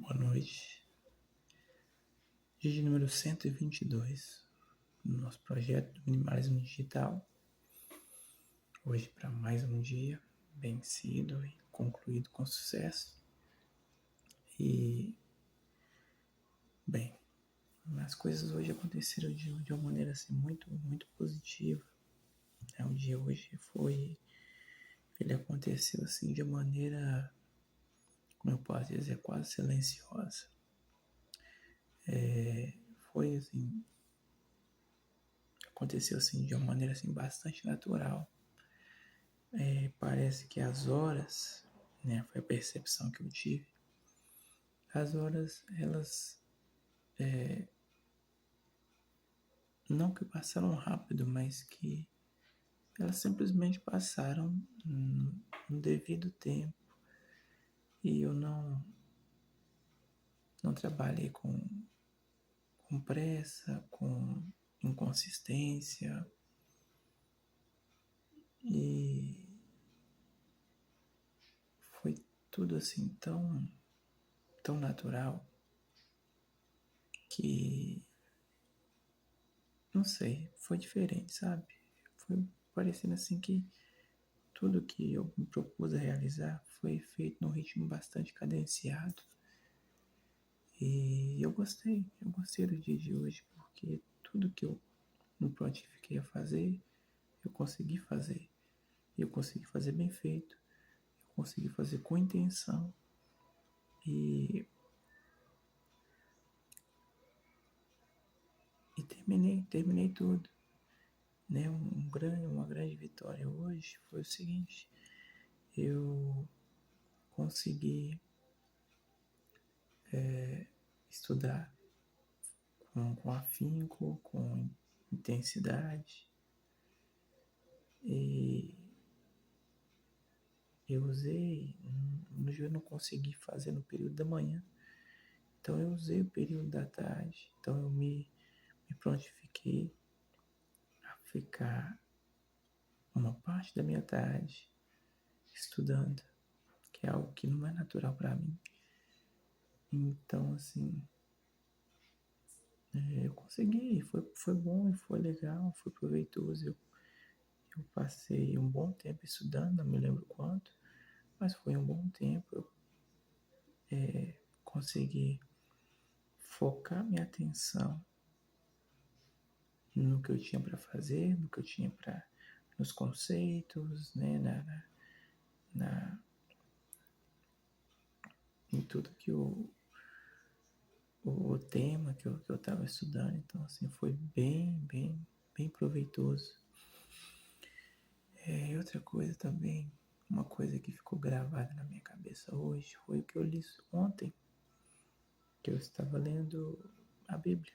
Boa noite. Dia número 122 do nosso projeto do Minimalismo Digital. Hoje para mais um dia vencido e concluído com sucesso. Bem, as coisas hoje aconteceram de uma maneira assim, muito positiva. O dia hoje ele aconteceu assim de uma maneira, como eu posso dizer, quase silenciosa. Foi assim, aconteceu assim de uma maneira assim bastante natural. Parece que as horas, né, foi a percepção que eu tive. As horas, elas não que passaram rápido, mas que elas simplesmente passaram no devido tempo. E eu não trabalhei com pressa, com inconsistência. E foi tudo assim tão natural que, não sei, foi diferente, sabe? Foi parecendo assim que tudo que eu me propus a realizar foi feito num ritmo bastante cadenciado. E eu gostei do dia de hoje, porque tudo que eu me prontifiquei a fazer, eu consegui fazer. E eu consegui fazer bem feito, eu consegui fazer com intenção. E, e terminei tudo. Né? Uma grande vitória hoje foi o seguinte: eu consegui estudar com afinco, com intensidade. E eu usei, eu não consegui fazer no período da manhã, então eu usei o período da tarde. Então eu me prontifiquei a ficar uma parte da minha tarde estudando, que é algo que não é natural para mim. Então, assim, eu consegui, foi bom, foi legal, foi proveitoso. Eu passei um bom tempo estudando, não me lembro quanto, mas foi um bom tempo. Eu consegui focar minha atenção no que eu tinha para fazer, no que eu tinha para, nos conceitos, né, na, em tudo que o tema que eu estava estudando. Então, assim, foi bem proveitoso. E outra coisa também, uma coisa que ficou gravada na minha cabeça hoje, foi o que eu li ontem, que eu estava lendo a Bíblia.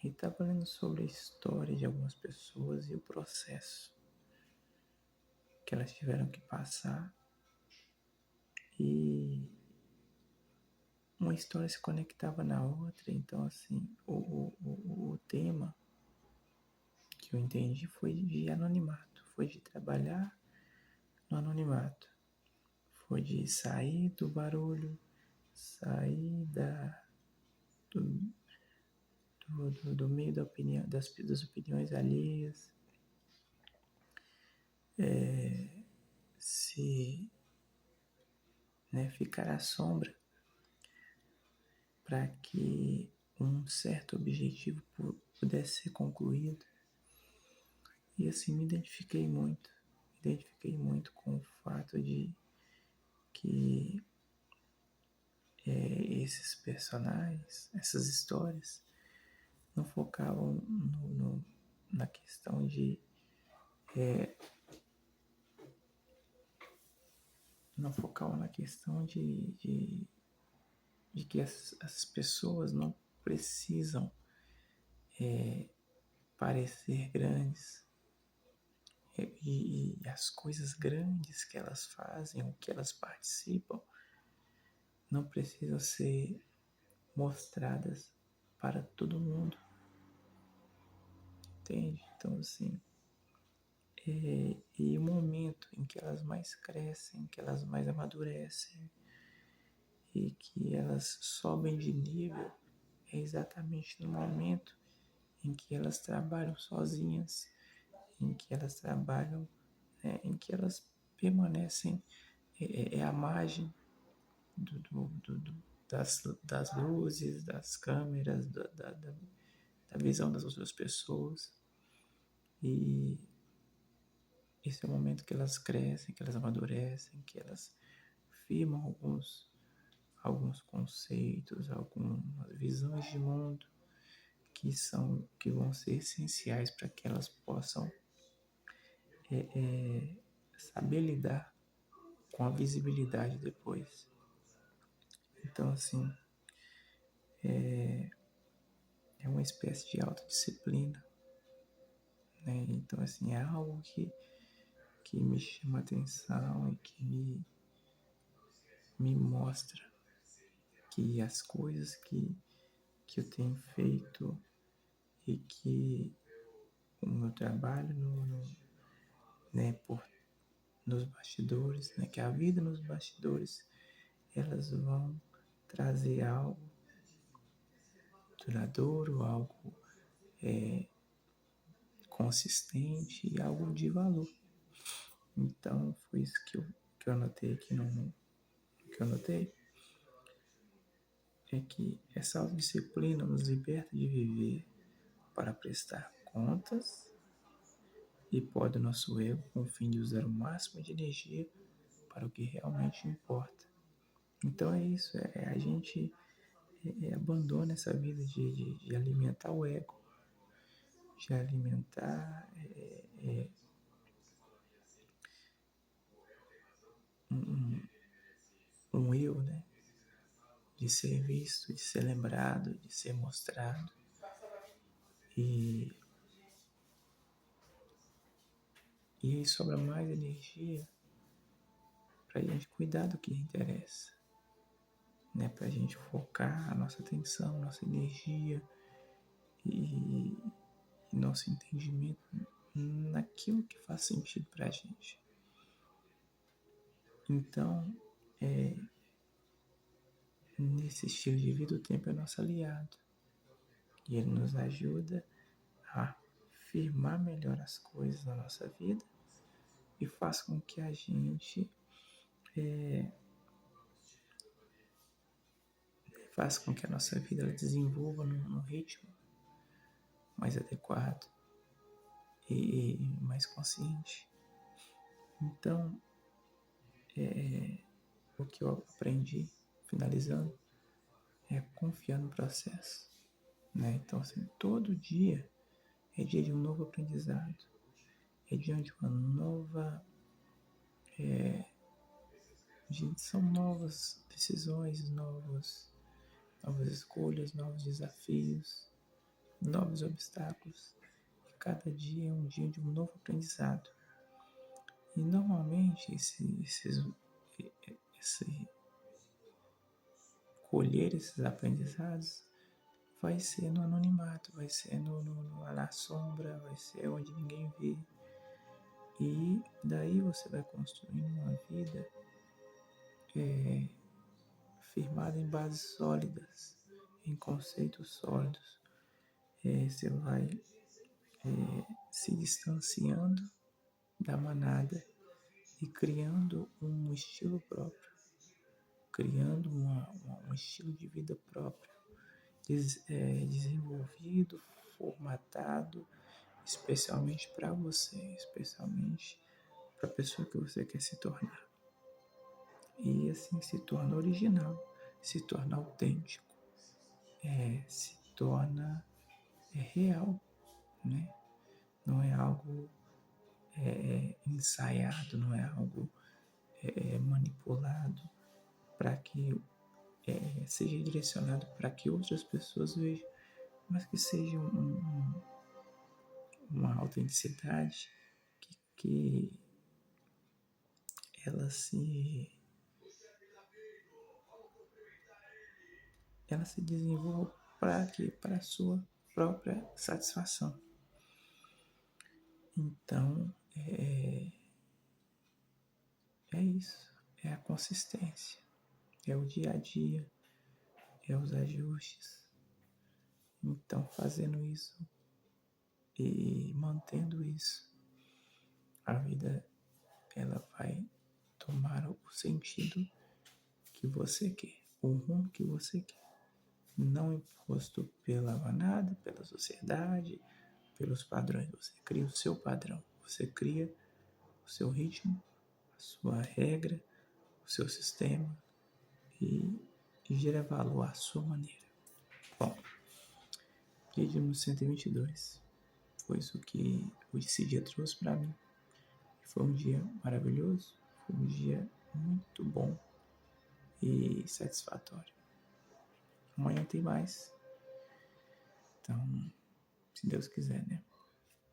E estava lendo sobre a história de algumas pessoas e o processo que elas tiveram que passar. E uma história se conectava na outra. Então, assim, o tema que eu entendi foi de anonimato, foi de trabalhar no anonimato, foi de sair do barulho, sair do, do meio da opinião, das opiniões alheias, se, né, ficar à sombra para que um certo objetivo pudesse ser concluído. E assim me identifiquei muito com o fato de que esses personagens, essas histórias, não focavam na questão não focavam na questão de que as pessoas não precisam parecer grandes, e as coisas grandes que elas fazem, o que elas participam, não precisam ser mostradas para todo mundo, entende? Então, assim, e o momento em que elas mais crescem, que elas mais amadurecem, e que elas sobem de nível é exatamente no momento em que elas trabalham sozinhas, em que elas trabalham, em que elas permanecem à margem do, do, do, do, das luzes, das câmeras, da visão das outras pessoas. E esse é o momento que elas crescem, que elas amadurecem, que elas firmam alguns conceitos, algumas visões de mundo que vão ser essenciais para que elas possam saber lidar com a visibilidade depois. Então, assim, é uma espécie de autodisciplina, né? Então, assim, é algo que me chama a atenção e que me mostra que as coisas que eu tenho feito e que o meu trabalho né, nos bastidores, né, que a vida nos bastidores, elas vão trazer algo duradouro, algo consistente e algo de valor. Então, foi isso que eu anotei aqui que eu anotei, é que essa autodisciplina nos liberta de viver para prestar contas e pode o nosso ego com o fim de usar o máximo de energia para o que realmente importa. Então é isso, a gente abandona essa vida de alimentar o ego, de alimentar um, um eu, né? De ser visto, de ser lembrado, de ser mostrado. E aí sobra mais energia para a gente cuidar do que interessa, né? Para a gente focar a nossa atenção, nossa energia e nosso entendimento naquilo que faz sentido para a gente. Então, nesse estilo de vida, o tempo é nosso aliado e ele nos ajuda a firmar melhor as coisas na nossa vida e faz com que a gente faz com que a nossa vida ela desenvolva num ritmo mais adequado e mais consciente. Então, o que eu aprendi, finalizando, é confiar no processo, né? Então, assim, todo dia é dia de um novo aprendizado, é dia de uma nova, são novas decisões, novas escolhas, novos desafios, novos obstáculos. E cada dia é um dia de um novo aprendizado. E normalmente esse colher esses aprendizados vai ser no anonimato, vai ser na sombra, vai ser onde ninguém vê. E daí você vai construindo uma vida firmada em bases sólidas, em conceitos sólidos. Você vai se distanciando da manada e criando um estilo próprio, criando um estilo de vida próprio, desenvolvido, formatado, especialmente para você, especialmente para a pessoa que você quer se tornar. E assim se torna original, se torna autêntico, se torna real, né? Não é algo ensaiado, não é algo manipulado para que seja direcionado para que outras pessoas vejam, mas que seja uma autenticidade que ela se desenvolva para quê? Para a sua própria satisfação. Então, é isso, é a consistência. é o dia a dia, é os ajustes. Então, fazendo isso e mantendo isso, a vida ela vai tomar o sentido que você quer, o rumo que você quer. Não imposto pela manada, pela sociedade, pelos padrões. Você cria o seu padrão, você cria o seu ritmo, a sua regra, o seu sistema e gera valor à sua maneira. Bom, dia de número 122 foi isso que esse dia trouxe para mim. Foi um dia maravilhoso, foi um dia muito bom e satisfatório. Amanhã tem mais. Então, se Deus quiser, né?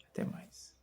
Até mais.